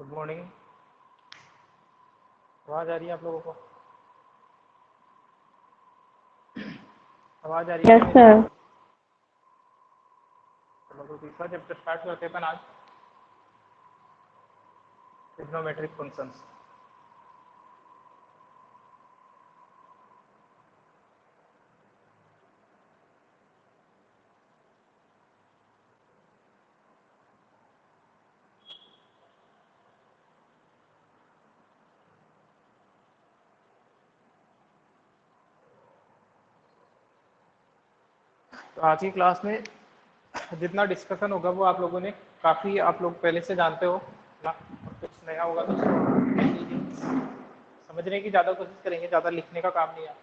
Good morning. आवाज़ आ रही है आप लोगों को? आवाज़ आ रही है यस क्या मेरी? सर। चलो तो तीसरा चैप्टर स्टार्ट करते हैं अपन आज, ट्रिग्नोमेट्रिक फंक्शंस। तो आज की क्लास में जितना डिस्कशन होगा वो आप लोगों ने काफ़ी आप लोग पहले से जानते हो ना, और कुछ नया होगा तो समझने की ज़्यादा कोशिश करेंगे, ज़्यादा लिखने का काम नहीं है।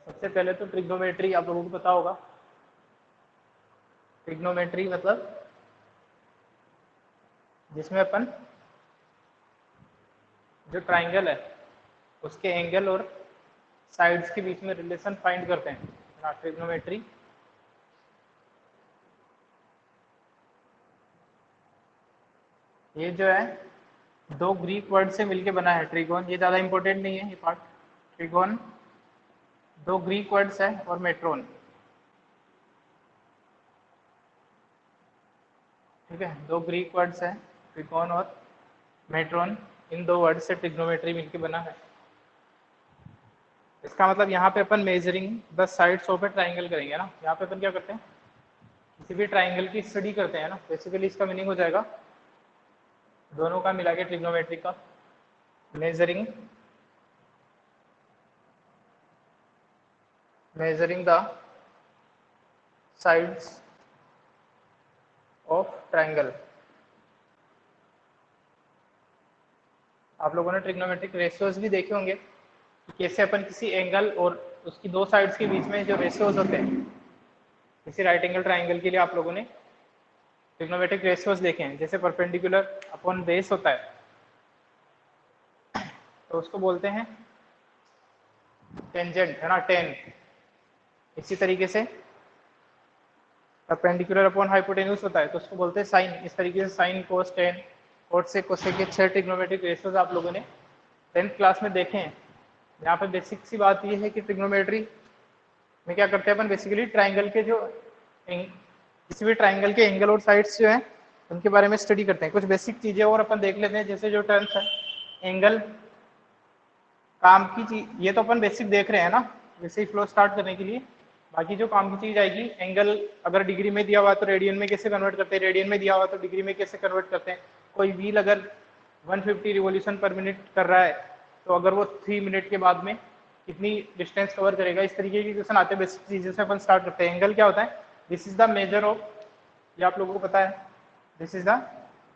सबसे पहले तो ट्रिग्नोमेट्री आप लोगों को पता होगा। ट्रिग्नोमेट्री मतलब जिसमें अपन जो ट्राइंगल है उसके एंगल और साइड्स के बीच में रिलेशन फाइंड करते हैं ना, ट्रिग्नोमेट्री। ये जो है दो ग्रीक वर्ड से मिलके बना है ट्रिगोन। ये ज़्यादा इंपॉर्टेंट नहीं है ये पार्ट। ट्रिगोन दो ग्रीक वर्ड्स है और मेट्रोन, ठीक है, दो ग्रीक वर्ड्स है ट्रिगोन और मेट्रोन। इन दो वर्ड से ट्रिग्नोमेट्री मिलके बना है। इसका मतलब यहाँ पे अपन measuring the sides of a triangle करेंगे ना। यहाँ पे अपन क्या करते हैं, किसी भी ट्राइंगल की स्टडी करते हैं ना। बेसिकली इसका मीनिंग हो जाएगा दोनों का मिला के ट्रिग्नोमेट्री का, measuring the sides of triangle. आप लोगों ने ट्रिग्नोमेट्रिक रेशियोज भी देखे होंगे, कैसे अपन किसी एंगल और उसकी दो साइड्स के बीच में जो रेशियोज होते हैं, किसी राइट एंगल ट्राइंगल के लिए आप लोगों ने ट्रिग्नोमेट्रिक रेशियोज देखे हैं। जैसे परपेंडिकुलर अपॉन बेस होता है तो उसको बोलते हैं टेंजेंट, है ना, टेन। इसी तरीके से परपेंडिकुलर अपॉन हाइपोटेन्यूज होता है तो उसको बोलते हैं साइन। इस तरीके से साइन, कोस, टेन, कोट से कोसेक के 6 ट्रिग्नोमेट्रिक रेशियोज आप लोगों ने 10th क्लास में देखे हैं। यहाँ पे बेसिक सी बात ये है कि ट्रिग्नोमेट्री में क्या करते हैं अपन, बेसिकली ट्राइंगल के जो किसी भी ट्राइंगल के एंगल और साइड्स जो हैं उनके बारे में स्टडी करते हैं। कुछ बेसिक चीजें और अपन देख लेते हैं, जैसे जो टर्म्स है एंगल, काम की चीज, ये तो अपन बेसिक देख रहे हैं ना जैसे ही फ्लो स्टार्ट करने के लिए। बाकी जो काम की चीज आएगी, एंगल अगर डिग्री में दिया हुआ तो रेडियन में कैसे कन्वर्ट करते हैं, रेडियन में दिया हुआ तो डिग्री में कैसे कन्वर्ट करते हैं। कोई व्हील अगर 150 रिवोल्यूशन पर मिनट कर रहा है तो अगर वो 3 मिनट के बाद में कितनी डिस्टेंस कवर करेगा, इस तरीके के क्वेश्चन आते हैं। बेसिक चीजें से अपन स्टार्ट करते हैं। एंगल क्या होता है, this is the measure of, ये आप लोगों को पता है, this is the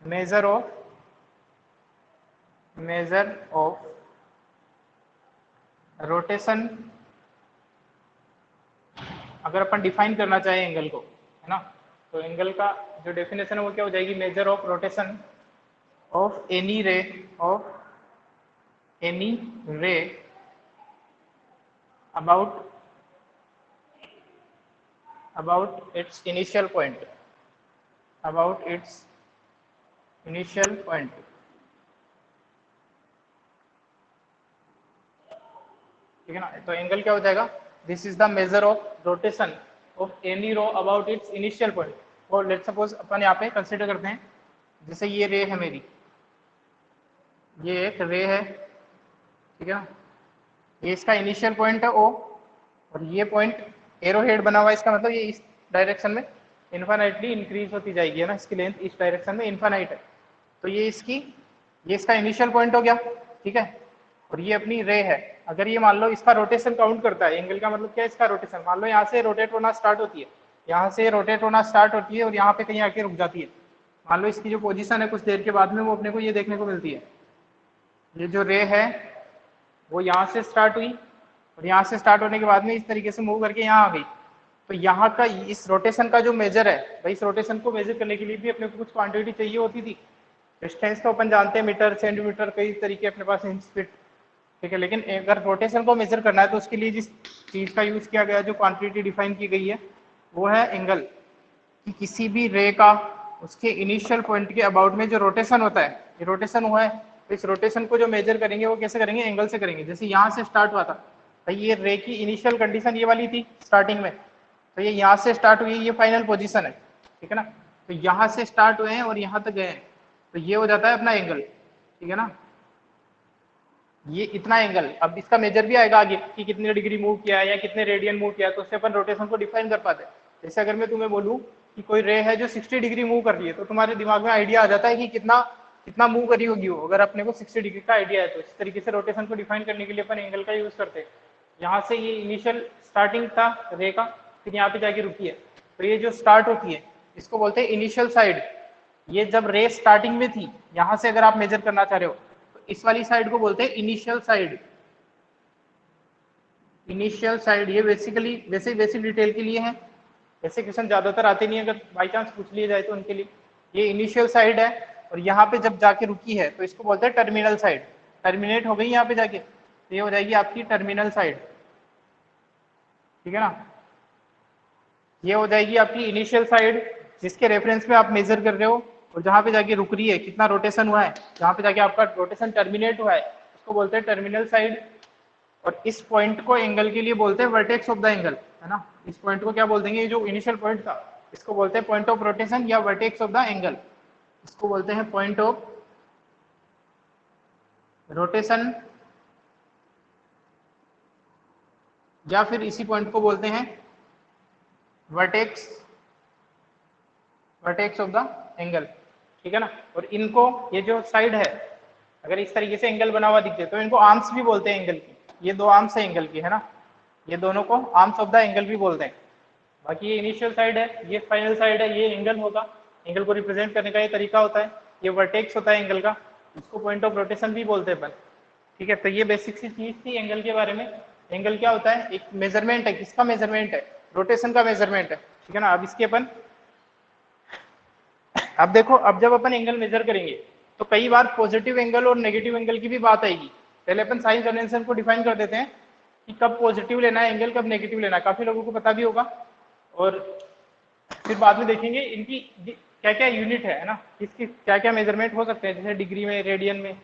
measure of rotation. अगर अपन डिफाइन करना चाहें एंगल को, है ना, तो एंगल का जो डेफिनेशन है वो क्या हो जाएगी, major of rotation of any रे about its initial point, ठीक है ना। तो एंगल क्या हो जाएगा, this is the measure of rotation of any ray about its initial point. और लेट सपोज अपन यहाँ पे कंसिडर करते हैं, जैसे ये रे है मेरी, ये एक रे है, ठीक है ना, ये इसका इनिशियल पॉइंट है ओ, और ये पॉइंट एरो हेड बना हुआ है, इसका मतलब ये इस डायरेक्शन में इन्फानाइटली इंक्रीज होती जाएगी, है ना, इसकी लेंथ इस डायरेक्शन में इन्फानाइट है। तो ये इसका इनिशियल पॉइंट हो गया, ठीक है। और ये अपनी रे है। अगर ये मान लो इसका रोटेशन काउंट करता है, एंगल का मतलब क्या है, इसका रोटेशन। मान लो यहाँ से रोटेट होना स्टार्ट होती है, यहाँ से रोटेट होना स्टार्ट होती है और यहाँ पे कहीं आके रुक जाती है। मान लो इसकी जो पोजीशन है कुछ देर के बाद में वो अपने को ये देखने को मिलती है, ये जो रे है वो यहाँ से स्टार्ट हुई और यहाँ से स्टार्ट होने के बाद में इस तरीके से मूव करके यहाँ आ गई। तो यहाँ का इस रोटेशन का जो मेजर है, भाई इस रोटेशन को मेजर करने के लिए भी अपने को कुछ क्वांटिटी चाहिए होती थी। डिस्टेंस तो अपन जानते हैं, मीटर, सेंटीमीटर, कई तरीके अपने पास, इंच, फीट, ठीक है। लेकिन अगर रोटेशन को मेजर करना है तो उसके लिए जिस चीज का यूज किया गया, जो क्वांटिटी डिफाइन की गई है, वो है एंगल। कि किसी भी रे का उसके इनिशियल पॉइंट के अबाउट में जो रोटेशन होता है ये रोटेशन हुआ है, तो इस रोटेशन को जो मेजर करेंगे वो कैसे करेंगे, एंगल से करेंगे। जैसे यहाँ से स्टार्ट हुआ था भाई, ये रे की इनिशियल कंडीशन ये वाली थी स्टार्टिंग में, तो ये यहाँ से स्टार्ट हुई, ये फाइनल पोजीशन है, ठीक है ना। तो यहाँ से स्टार्ट हुए हैं और यहाँ तक गए हैं, तो ये हो जाता है अपना एंगल, ठीक है ना। ये इतना एंगल, अब इसका मेजर भी आएगा आगे कि कितने डिग्री मूव किया है या कितने रेडियन मूव किया है, तो उससे अपन रोटेशन को डिफाइन कर पाते हैं। जैसे अगर मैं तुम्हें बोलूँ कि कोई रे है जो 60 डिग्री मूव कर रही है, तो तुम्हारे दिमाग में आइडिया आ जाता है कि कितना कितना मूव करी होगी वो, अगर अपने को 60 डिग्री का आइडिया है। तो इस तरीके से रोटेशन को डिफाइन करने के लिए अपन एंगल का यूज करते हैं। यहाँ से ये इनिशियल स्टार्टिंग था रे का, फिर यहाँ पे जाके रुकी है, तो ये जो स्टार्ट होती है इसको बोलते हैं इनिशियल साइड। ये जब रे स्टार्टिंग में थी, यहाँ से अगर आप मेजर करना चाह रहे हो, तो इस वाली साइड को बोलते हैं इनिशियल साइड। इनिशियल साइड ये बेसिकली वैसे बेसिक डिटेल के लिए है, ऐसे क्वेश्चन ज्यादातर आते नहीं है, अगर बाई चांस पूछ लिए जाए तो उनके लिए। ये इनिशियल साइड है और यहाँ पे जब जाके रुकी है तो इसको बोलते हैं टर्मिनल साइड। टर्मिनेट हो गई यहाँ पे जाके, तो ये हो जाएगी आपकी टर्मिनल साइड, ठीक है ना। ये हो जाएगी आपकी इनिशियल साइड जिसके रेफरेंस में आप मेजर कर रहे हो, और जहाँ पे जाके रुक रही है, कितना रोटेशन हुआ है, जहाँ पे जाके आपका रोटेशन टर्मिनेट हुआ है, उसको बोलते हैं टर्मिनल साइड। और इस पॉइंट को एंगल के लिए बोलते हैं वर्टेक्स ऑफ द एंगल, है ना। इस पॉइंट को क्या बोल देंगे, ये जो इनिशियल पॉइंट था इसको बोलते हैं पॉइंट ऑफ रोटेशन या वर्टेक्स ऑफ द एंगल। इसको बोलते हैं पॉइंट ऑफ रोटेशन, या फिर इसी पॉइंट को बोलते हैं वर्टेक्स ऑफ द एंगल, ठीक है ना। और इनको, ये जो साइड है, अगर इस तरीके से एंगल बना हुआ दिखते तो इनको आर्म्स भी बोलते हैं एंगल की। ये दो आर्म्स है एंगल की, है ना, ये दोनों को आर्म्स ऑफ द एंगल भी बोलते हैं। बाकी ये इनिशियल साइड है, ये फाइनल साइड है, ये एंगल होगा। एंगल को रिप्रेजेंट करने का ये तरीका होता है, ये वर्टेक्स होता है एंगल का, इसको पॉइंट ऑफ रोटेशन भी बोलते हैं अपन, ठीक है। तो ये बेसिक सी चीज थी एंगल के बारे में। एंगल क्या होता है, एक मेजरमेंट है, किसका मेजरमेंट है, रोटेशन का मेजरमेंट है, ठीक है ना। अब इसके अपन, अब देखो, अब जब अपन एंगल मेजर करेंगे तो कई बार पॉजिटिव एंगल और नेगेटिव एंगल की भी बात आएगी। पहले अपन साइन कन्वेंशन को डिफाइन कर देते हैं कि कब पॉजिटिव लेना है एंगल, कब नेगेटिव लेना है, काफी लोगों को पता भी होगा। और फिर बाद में देखेंगे इनकी क्या क्या यूनिट है ना, इसकी क्या क्या मेजरमेंट हो सकते हैं, जैसे डिग्री में, रेडियन में।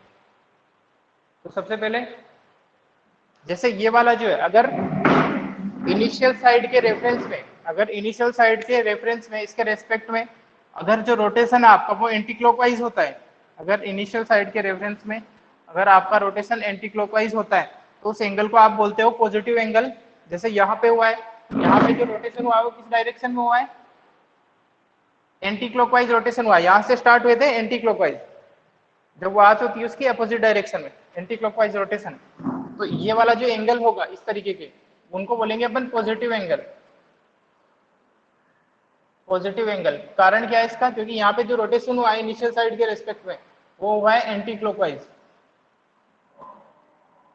तो सबसे पहले जैसे ये वाला जो है, अगर इनिशियल साइड के रेफरेंस में, अगर इनिशियल साइड के रेफरेंस में, इसके रेस्पेक्ट में अगर जो रोटेशन है आपका वो एंटी क्लॉकवाइज होता है, अगर इनिशियल साइड के रेफरेंस में अगर आपका रोटेशन एंटी क्लॉकवाइज होता है, तो उस एंगल को आप बोलते हो पॉजिटिव एंगल। जैसे यहाँ पे हुआ है, यहाँ पे जो रोटेशन हुआ है वो किस डायरेक्शन में हुआ है, एंटी क्लॉकवाइज रोटेशन हुआ है। यहाँ से स्टार्ट हुए थे एंटी क्लॉकवाइज, जब वो आती होती है उसकी अपोजिट डायरेक्शन में, एंटी क्लॉकवाइज रोटेशन। तो ये वाला जो एंगल होगा इस तरीके के, उनको बोलेंगे अपन पॉजिटिव एंगल। पॉजिटिव एंगल, कारण क्या है इसका, क्योंकि यहाँ पे जो रोटेशन हुआ है इनिशियल साइड के रेस्पेक्ट में वो हुआ है anti clockwise,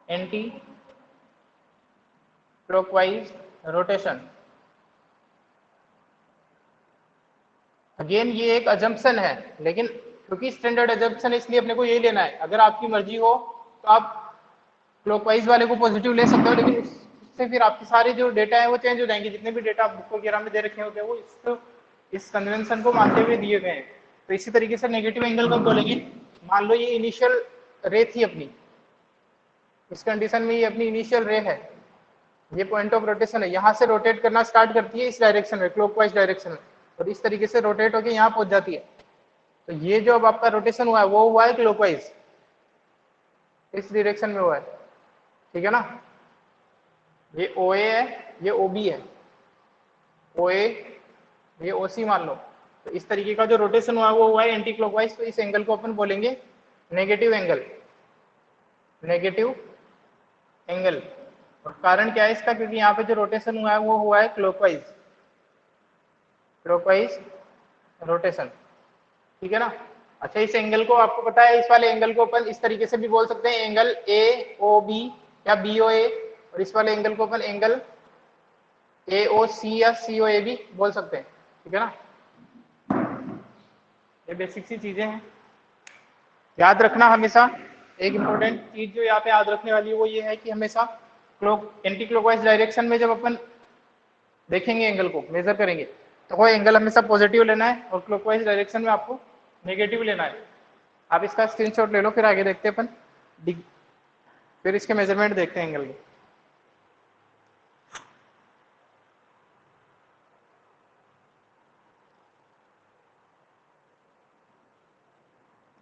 anti clockwise rotation. Again ये एक अजम्पशन है, लेकिन क्योंकि स्टैंडर्ड अजम्पशन है इसलिए अपने को यही लेना है। अगर आपकी मर्जी हो तो आप क्लॉकवाइज वाले को पॉजिटिव ले सकते हो, लेकिन उससे फिर आपके सारे जो डेटा है वो चेंज हो जाएंगे, जितने भी डेटा आप बुक वगैरह में दे रखे होते हैं वो इस कन्वेंशन को मानते हुए दिए गए हैं। तो इसी तरीके से नेगेटिव एंगल कब बोलेंगे, मान लो ये इनिशियल रे थी अपनी, इस कंडीशन में ये अपनी इनिशियल रे है, ये पॉइंट ऑफ रोटेशन है, यहाँ से रोटेट करना स्टार्ट करती है इस डायरेक्शन में, क्लॉकवाइज डायरेक्शन में, और इस तरीके से रोटेट होकर यहाँ पहुंच जाती है। तो ये जो अब आपका रोटेशन हुआ है वो हुआ है क्लॉकवाइज, इस डायरेक्शन में हुआ है, ठीक है ना। ये OA है, ये OB है, OA ये OC मान लो। तो इस तरीके का जो रोटेशन हुआ है वो हुआ है एंटी क्लॉकवाइज, तो इस एंगल को अपन बोलेंगे नेगेटिव एंगल, नेगेटिव एंगल। और कारण क्या है इसका, क्योंकि यहाँ पे जो रोटेशन हुआ है वो हुआ है क्लॉकवाइज, क्लॉकवाइज रोटेशन, ठीक है ना। अच्छा, इस एंगल को आपको पता है, इस वाले एंगल को अपन इस तरीके से भी बोल सकते हैं, एंगल AOB या BOA, और इस वाले एंगल को अपन एंगल AOC या COA भी बोल सकते हैं, ठीक है ना। ये बेसिक सी चीजें हैं, याद रखना हमेशा। एक इंपॉर्टेंट चीज जो यहाँ पे याद रखने वाली है वो ये है कि हमेशा एंटी क्लॉकवाइज डायरेक्शन में जब अपन देखेंगे एंगल को मेजर करेंगे तो वो एंगल हमेशा पॉजिटिव लेना है, और क्लॉकवाइज डायरेक्शन में आपको नेगेटिव लेना है। आप इसका स्क्रीनशॉट ले लो, फिर आगे देखते हैं अपन, फिर इसके मेजरमेंट देखते हैं एंगल के।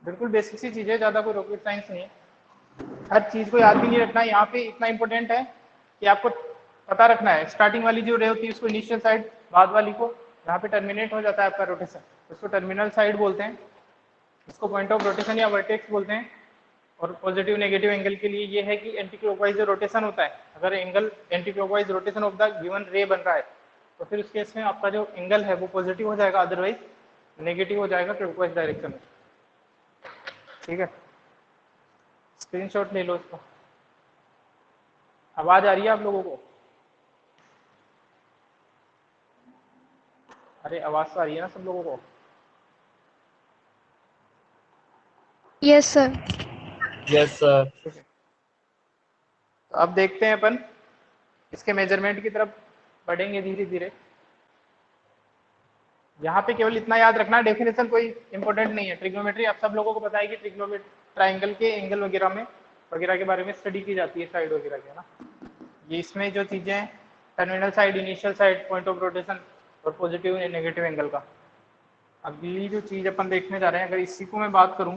बिल्कुल बेसिक सी चीज़ है, ज़्यादा कोई रॉकेट साइंस नहीं है, हर चीज़ को याद भी नहीं रखना है। यहाँ पे इतना इंपॉर्टेंट है कि आपको पता रखना है, स्टार्टिंग वाली जो रे होती है उसको इनिशियल साइड, बाद वाली को जहाँ पे टर्मिनेट हो जाता है आपका रोटेशन उसको टर्मिनल साइड बोलते हैं, इसको पॉइंट ऑफ रोटेशन या वर्टेक्स बोलते हैं। और पॉजिटिव नेगेटिव एंगल के लिए ये है कि एंटी क्लॉकवाइज जो रोटेशन होता है, अगर angle anti clockwise rotation of the given रे बन रहा है तो फिर उस केस में आपका जो एंगल है वो पॉजिटिव हो जाएगा, अदरवाइज नेगेटिव हो जाएगा क्लॉकवाइज डायरेक्शन में। ठीक है, स्क्रीनशॉट ले लो इसको। आवाज आ रही है आप लोगों को? अरे आवाज तो आ रही है ना सब लोगों को? Yes sir. Yes sir. ठीक है, तो अब देखते हैं अपन इसके मेजरमेंट की तरफ बढ़ेंगे धीरे धीरे। यहाँ पे केवल इतना याद रखना, डेफिनेशन कोई इंपॉर्टेंट नहीं है, ट्रिग्नोमेट्री आप सब लोगों को पता है कि ट्रिग्नोमेट्री ट्राइंगल के एंगल वगैरह के बारे में स्टडी की जाती है, साइड वगैरह के, है ना। ये इसमें जो चीजें हैं, terminal side, initial side, point of rotation और पॉजिटिव या नेगेटिव एंगल का। अगली जो चीज अपन देखने जा रहे हैं, अगर इसी को मैं बात करूं,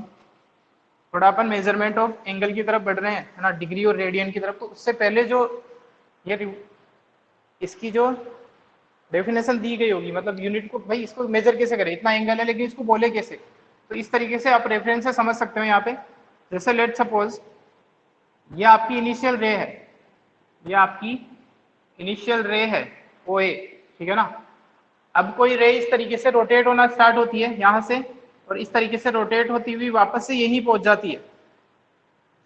थोड़ा अपन मेजरमेंट ऑफ एंगल की तरफ बढ़ रहे हैं, है ना, डिग्री और रेडियन की तरफ, तो उससे पहले जो ये इसकी जो डेफिनेशन दी गई होगी, मतलब यूनिट को, भाई इसको मेजर कैसे करें, इतना एंगल है लेकिन इसको बोले कैसे, तो इस तरीके से आप रेफरेंस से समझ सकते हो। यहाँ पे जैसे लेट सपोज ये आपकी इनिशियल रे है, ये आपकी इनिशियल रे है ओ ए, ठीक है ना। अब कोई रे इस तरीके से रोटेट होना स्टार्ट होती है यहाँ से, और इस तरीके से रोटेट होती हुई वापस से यहीं पहुंच जाती है,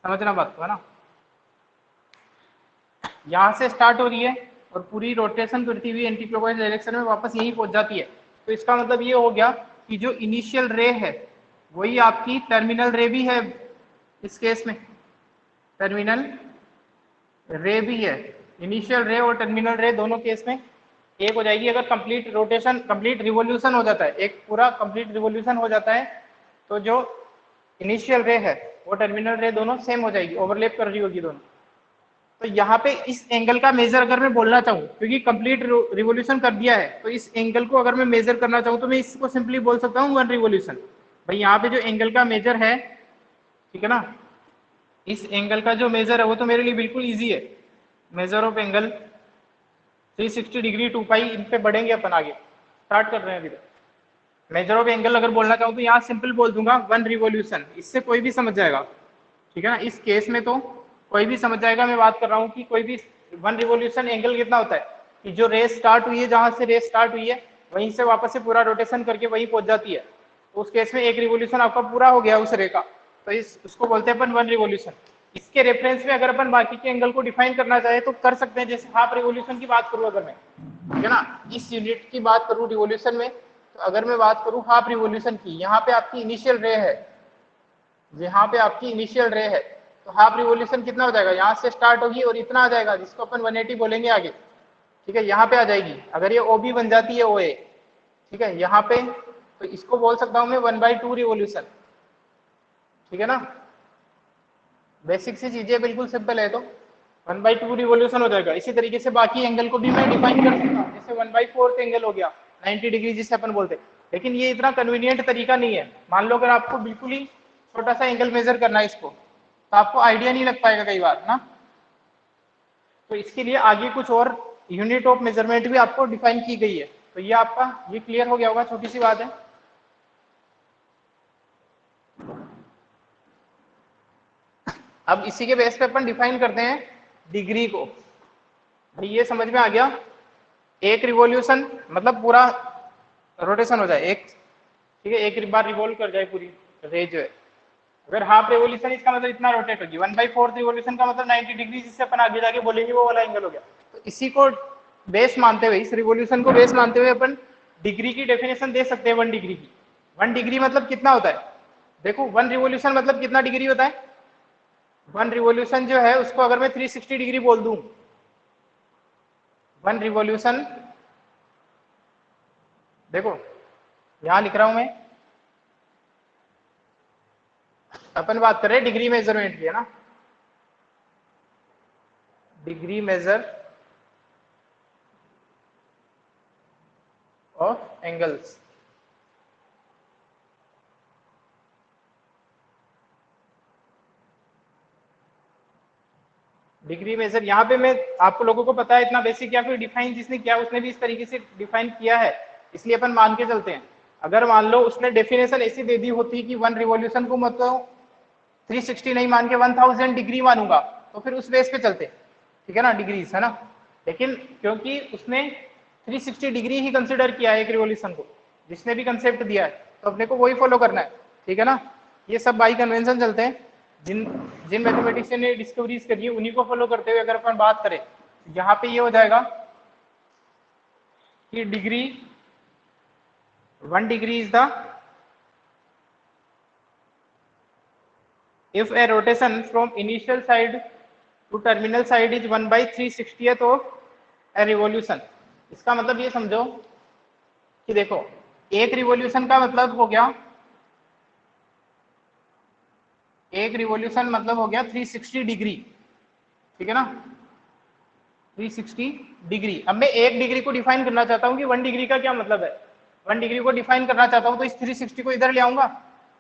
समझना बात को, है ना। यहाँ से स्टार्ट हो रही है और पूरी रोटेशन करती हुई एंटी क्लॉकवाइज डायरेक्शन में वापस यहीं पहुंच जाती है। तो इसका मतलब ये हो गया कि जो इनिशियल रे है वही आपकी टर्मिनल रे भी है, इस केस में टर्मिनल रे भी है, इनिशियल रे और टर्मिनल रे दोनों केस में एक हो जाएगी। अगर कंप्लीट रोटेशन, कंप्लीट रिवोल्यूशन हो जाता है, एक पूरा कंप्लीट रिवोल्यूशन हो जाता है, तो जो इनिशियल रे है वो टर्मिनल रे दोनों सेम हो जाएगी, ओवरलैप कर रही होगी दोनों। तो यहाँ पे इस एंगल का मेजर अगर मैं बोलना चाहूँ, क्योंकि कंप्लीट रिवोल्यूशन कर दिया है, तो इस एंगल को अगर मैं मेजर करना चाहूँ तो मैं इसको सिंपली बोल सकता हूँ 1 रिवोल्यूशन। भाई यहाँ पे जो एंगल का मेजर है, ठीक है ना, इस एंगल का जो मेजर है वो तो मेरे लिए बिल्कुल इजी है। मेजर ऑफ एंगल 360 डिग्री 2 पाई, इन पे बढ़ेंगे अपन आगे, स्टार्ट कर रहे हैं अभी तक। मेजर ऑफ एंगल अगर बोलना चाहूँ तो यहाँ सिंपल बोल दूंगा 1 रिवोल्यूशन, इससे कोई भी समझ जाएगा, ठीक है ना। इस केस में तो कोई भी समझ जाएगा, मैं बात कर रहा हूँ कि कोई भी 1 रिवोल्यूशन एंगल कितना होता है, कि जो रेस स्टार्ट हुई है, जहां से रेस स्टार्ट हुई है वहीं से वापस से पूरा रोटेशन करके वहीं पहुंच जाती है, तो उस केस में 1 रिवोल्यूशन आपका पूरा हो गया उस रे का, तो उसको बोलते हैं अपन 1 रिवोल्यूशन। इसके रेफरेंस में अगर अपन बाकी के एंगल को डिफाइन करना चाहे तो कर सकते हैं, जैसे हाफ रिवोल्यूशन की बात करूं अगर मैं, ठीक है ना, इस यूनिट की बात करूं रिवोल्यूशन में, तो अगर मैं बात करूं हाफ रिवोल्यूशन की, यहाँ पे आपकी इनिशियल रे है, यहाँ पे आपकी इनिशियल रे है, तो हाफ रिवोल्यूशन कितना हो जाएगा, यहाँ से स्टार्ट होगी और इतना आ जाएगा जिसको अपन 180 बोलेंगे आगे, ठीक है, यहाँ पे आ जाएगी। अगर ये OB बन जाती है OA, ठीक है, यहाँ पे, तो इसको बोल सकता हूँ मैं 1/2 रिवोल्यूशन, ठीक है ना। बेसिक सी चीजें बिल्कुल सिंपल है, तो 1/2 रिवोल्यूशन हो जाएगा। इसी तरीके से बाकी एंगल को भी मैं डिफाइन कर सकता हूँ, जैसे 1/4 एंगल हो गया 90 डिग्री जिसे अपन बोलते हैं, लेकिन ये इतना कन्वीनियंट तरीका नहीं है। मान लो अगर आपको बिल्कुल ही छोटा सा एंगल मेजर करना है इसको, तो आपको आइडिया नहीं लग पाएगा कई बार ना, तो इसके लिए आगे कुछ और यूनिट ऑफ मेजरमेंट भी आपको डिफाइन की गई है। तो ये आपका ये क्लियर हो गया होगा, छोटी सी बात है। अब इसी के बेस पे अपन डिफाइन करते हैं डिग्री को। भाई ये समझ में आ गया, 1 रिवॉल्यूशन मतलब पूरा रोटेशन हो जाए एक, ठीक है, एक बार रिवॉल्व कर जाए पूरी रे जो है। अगर हाफ रिवोल्यूशन, इसका मतलब इतना रोटेट होगी। 1/4 रिवोल्यूशन का मतलब 90 डिग्री, जिससे अपन आगे जाके बोलेंगे वो वाला एंगल हो गया। तो इसी को बेस मानते हुए, इस रिवोल्यूशन को बेस मानते हुए अपन डिग्री की डेफिनेशन दे सकते हैं 1 डिग्री की। 1 डिग्री मतलब कितना होता है, देखो 1 रिवोल्यूशन मतलब कितना डिग्री होता है। 1 रिवोल्यूशन जो है उसको अगर मैं 360 डिग्री बोल दूं, 1 रिवोल्यूशन, देखो यहां लिख रहा हूं मैं, अपन बात कर रहे हैं डिग्री मेजरमेंट की, है ना, degree measure of angles. Degree measure यहाँ पे मैं आपको लोगों को पता है इतना बेसिक, या फिर डिफाइन जिसने किया उसने भी इस तरीके से डिफाइन किया है, इसलिए अपन मान के चलते हैं। अगर मान लो उसने डेफिनेशन ऐसी दे दी होती कि 1 रिवॉल्यूशन को मतलब 360 नहीं मान के 1000 डिग्री मानूंगा, तो फिर उस बेस पे चलते, ठीक है ना, डिग्रीज, है ना। लेकिन क्योंकि उसने 360 डिग्री ही कंसिडर किया है एक रिवॉल्यूशन को, जिसने भी कंसेप्ट दिया है, तो अपने को वही फॉलो करना है, ठीक है ना। ये सब बाई कन्वेंशन चलते हैं, जिन जिन मैथमेटिशियन ने डिस्कवरीज करी है उन्हीं को फॉलो करते हुए अगर अपन बात करें, यहाँ पे ये हो जाएगा कि degree 1 degree is the if a rotation from initial side to terminal side is 1/360th of a revolution। इसका मतलब ये समझो कि देखो एक रिवॉल्यूशन का मतलब हो गया, एक रिवॉल्यूशन मतलब हो गया 360 डिग्री, ठीक है ना, 360 डिग्री। अब मैं 1 डिग्री को डिफाइन करना चाहता हूँ कि 1 डिग्री का क्या मतलब है, 1 डिग्री को डिफाइन करना चाहता हूँ तो इस 360 को इधर ले आऊंगा,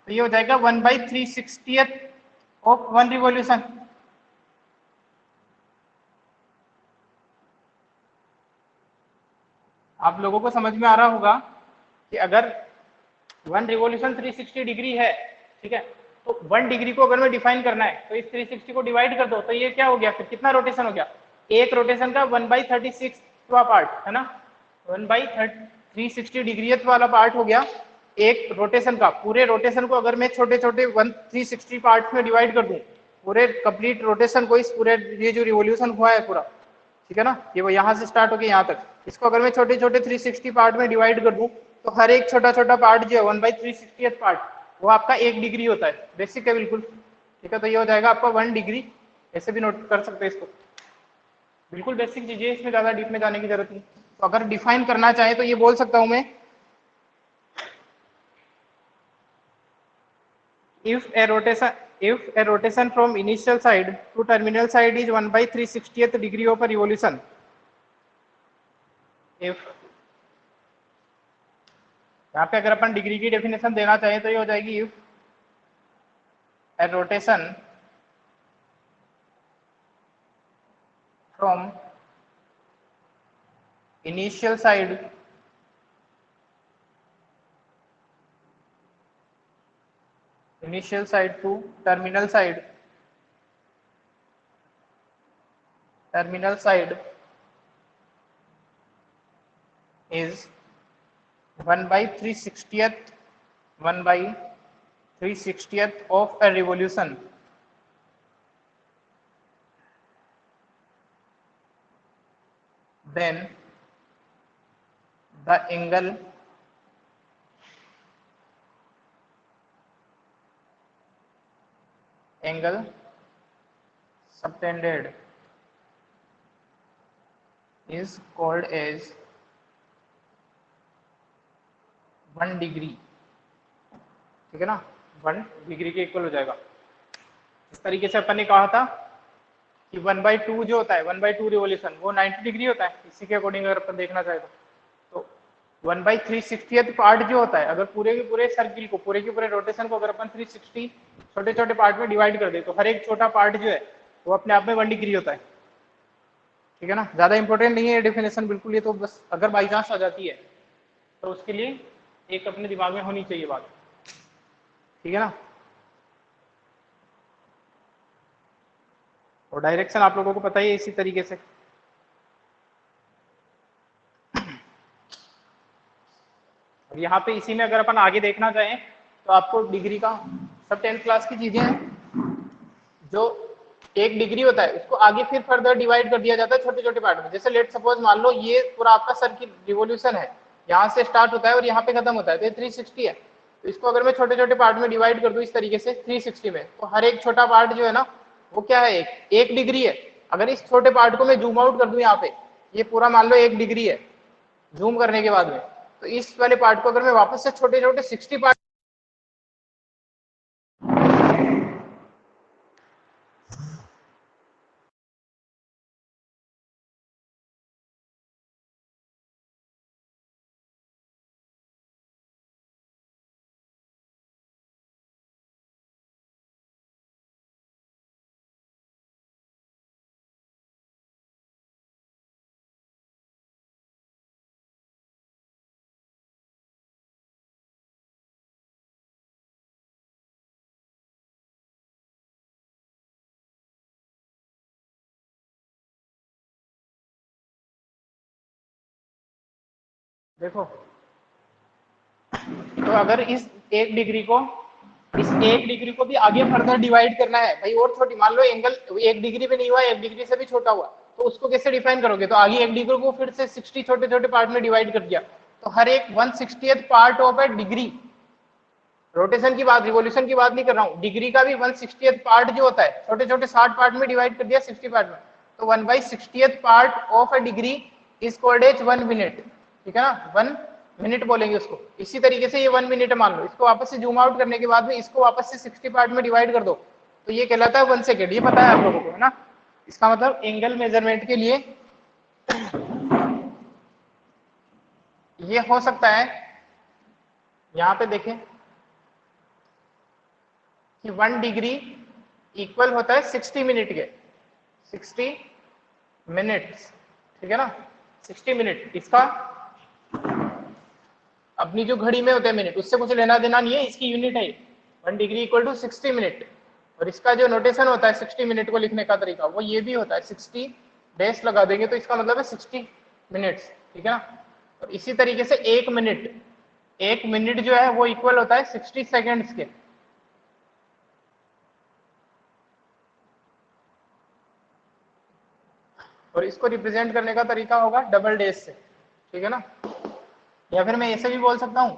तो ये हो जाएगा 1/360th ऑफ 1 रिवॉल्यूशन। आप लोगों को समझ में आ रहा होगा कि अगर 1 रिवॉल्यूशन 360 डिग्री है, ठीक है, तो 1 डिग्री को अगर मैं डिफाइन करना है तो इस 360 को डिवाइड कर दो, तो ये क्या हो गया, फिर कितना रोटेशन हो गया, एक रोटेशन का 1/36 पार्ट, है ना, 1/360 डिग्री वाला पार्ट हो गया एक रोटेशन का। पूरे रोटेशन को अगर मैं छोटे छोटे 360 पार्ट में डिवाइड कर दूं, पूरे कंप्लीट रोटेशन को, इस पूरे ये जो रिवॉल्यूशन हुआ है पूरा, ठीक है ना, ये वो यहाँ से स्टार्ट हो गया यहाँ तक, इसको अगर मैं छोटे छोटे 360 पार्ट में डिवाइड कर दूं, तो हर एक छोटा छोटा पार्ट जो है 1/360th पार्ट, वो आपका 1 डिग्री होता है। बेसिक है बिल्कुल, ठीक है। तो ये हो जाएगा आपका 1 डिग्री, ऐसे भी नोट कर सकते हैं इसको, बिल्कुल बेसिक चीजें, इसमें ज्यादा डीप में जाने की जरूरत नहीं। तो अगर डिफाइन करना चाहे तो ये बोल सकता हूं मैं, if a rotation from initial side to terminal side is 1/360th degree of a revolution, if यहाँ पे अगर अपन डिग्री की डेफिनेशन देना चाहें तो ये हो जाएगी, if a rotation from initial side to terminal side is 1/360th of a revolution, then the angle subtended is called as 1 degree, ठीक है ना, 1 डिग्री के इक्वल हो जाएगा। इस तरीके से अपन ने कहा था कि 1/2 जो होता है, 1/2 रिवॉल्यूशन, वो 90 डिग्री होता है, इसी के अकॉर्डिंग अगर अपन देखना चाहे तो 1/360th पार्ट जो होता है, अगर पूरे के पूरे सर्किल को, पूरे के पूरे रोटेशन को अगर अपन 360 छोटे छोटे पार्ट में डिवाइड कर दे, तो हर एक छोटा पार्ट जो है वो अपने आप में 1 डिग्री होता है, ठीक है ना। ज्यादा इंपॉर्टेंट नहीं है डेफिनेशन बिल्कुल, ये तो बस अगर बाई चांस आ जाती है तो उसके लिए एक अपने दिमाग में होनी चाहिए बात, ठीक है ना। और डायरेक्शन आप लोगों को पता ही है इसी तरीके से। और यहाँ पे इसी में अगर अपन आगे देखना चाहें तो आपको डिग्री का सब 10th क्लास की चीजें हैं, जो 1 डिग्री होता है उसको आगे फिर फर्दर डिवाइड कर दिया जाता है छोटे छोटे पार्ट में। जैसे लेट सपोज मान लो ये पूरा आपका सर्किल रिवॉल्यूशन है, यहाँ से स्टार्ट होता है और यहाँ पे खत्म होता है, तो ये 360 है, तो इसको अगर मैं छोटे छोटे पार्ट में डिवाइड कर दूं इस तरीके से 360 में, तो हर एक छोटा पार्ट जो है ना वो क्या है, 1 डिग्री है। अगर इस छोटे पार्ट को मैं जूम आउट कर दूं, यहाँ पे ये पूरा मान लो 1 डिग्री है जूम करने के बाद में, तो इस वाले पार्ट को अगर मैं वापस से छोटे छोटे 60 पार्ट देखो, तो अगर इस 1 डिग्री को भी आगे फर्दर डिवाइड करना है भाई, और छोटी मान लो एंगल 1 डिग्री पे नहीं हुआ, 1 डिग्री से भी छोटा हुआ, तो उसको कैसे डिफाइन करोगे? तो आगे 1 डिग्री को फिर से 60 छोटे छोटे पार्ट में डिवाइड कर दिया, तो हर एक 1/60th part of A degree, rotation की बात, रिवोल्यूशन की बात नहीं कर रहा हूँ, डिग्री का भी 1/60th पार्ट जो होता है, छोटे छोटे 60 पार्ट में डिवाइड कर दिया 60 पार्ट में, तो 1/60th part of a degree is called as 1 minute. ठीक है ना, 1 मिनट बोलेंगे उसको। इसी तरीके से ये 1 मिनट मान लो, इसको वापस से जूम आउट करने के बाद में इसको वापस से 60 पार्ट में डिवाइड कर दो, तो ये कहलाता है 1 सेकेंड। ये पता है आप लोगों को, है ना? इसका मतलब एंगल मेजरमेंट के लिए ये हो सकता है, यहां पे देखें कि 1 डिग्री इक्वल होता है 60 मिनट के, 60 मिनट्स। ठीक है ना, 60 मिनट। इसका अपनी जो घड़ी में होते हैं मिनट, उससे कुछ लेना देना नहीं है, इसकी यूनिट है 1 डिग्री इक्वल टू 60 मिनट। और इसका जो नोटेशन होता है 60 मिनट को लिखने का तरीका, वो ये भी होता है, 60 डैश लगा देंगे तो इसका मतलब है 60 मिनट्स। ठीक है ना, और इसी तरीके से 1 मिनट जो है वो इक्वल होता है 60 सेकेंड्स के। और इसको रिप्रेजेंट करने का तरीका होगा डबल डैश से। ठीक है ना, या फिर मैं ऐसे भी बोल सकता हूं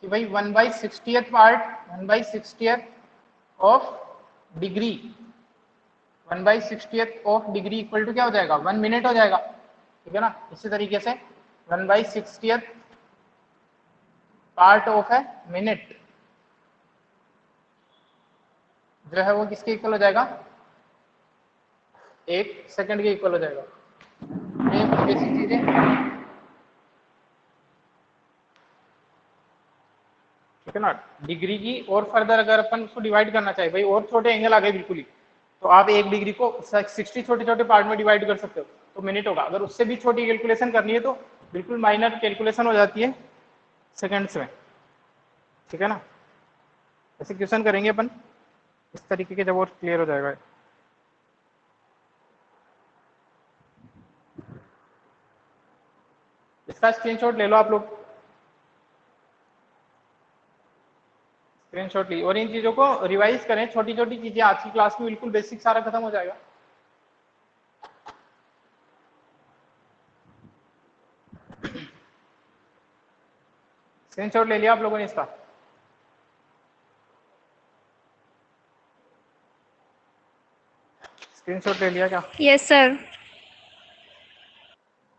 कि भाई 1/60th part, 1/60th of degree, 1/60th of degree equal to क्या हो जाएगा? 1 मिनट हो जाएगा। ठीक है ना, इसी तरीके से 1/60th पार्ट ऑफ है मिनट जो है वो किसके इक्वल हो जाएगा? 1 सेकंड के इक्वल हो जाएगा। ये बेसिक चीजें। ठीक है ना, डिग्री की और फर्दर अगर अपन उसको डिवाइड करना चाहे भाई, और छोटे एंगल आ गए बिल्कुल ही, तो आप 1 डिग्री को 60 छोटे छोटे पार्ट में डिवाइड कर सकते हो, तो मिनट होगा। अगर उससे भी छोटी कैलकुलेशन करनी है तो बिल्कुल माइनर कैलकुलेशन हो जाती है सेकंड्स में। ठीक है ना, ऐसे क्वेश्चन करेंगे अपन इस तरीके के, जब और क्लियर हो जाएगा। इसका स्क्रीनशॉट ले लो आप लोग, स्क्रीनशॉट ली और इन चीजों को रिवाइज करें। छोटी छोटी चीजें आज की क्लास में बिल्कुल बेसिक सारा खत्म हो जाएगा। स्क्रीनशॉट ले लिया आप लोगों ने इसका? स्क्रीनशॉट ले लिया क्या? Yes sir.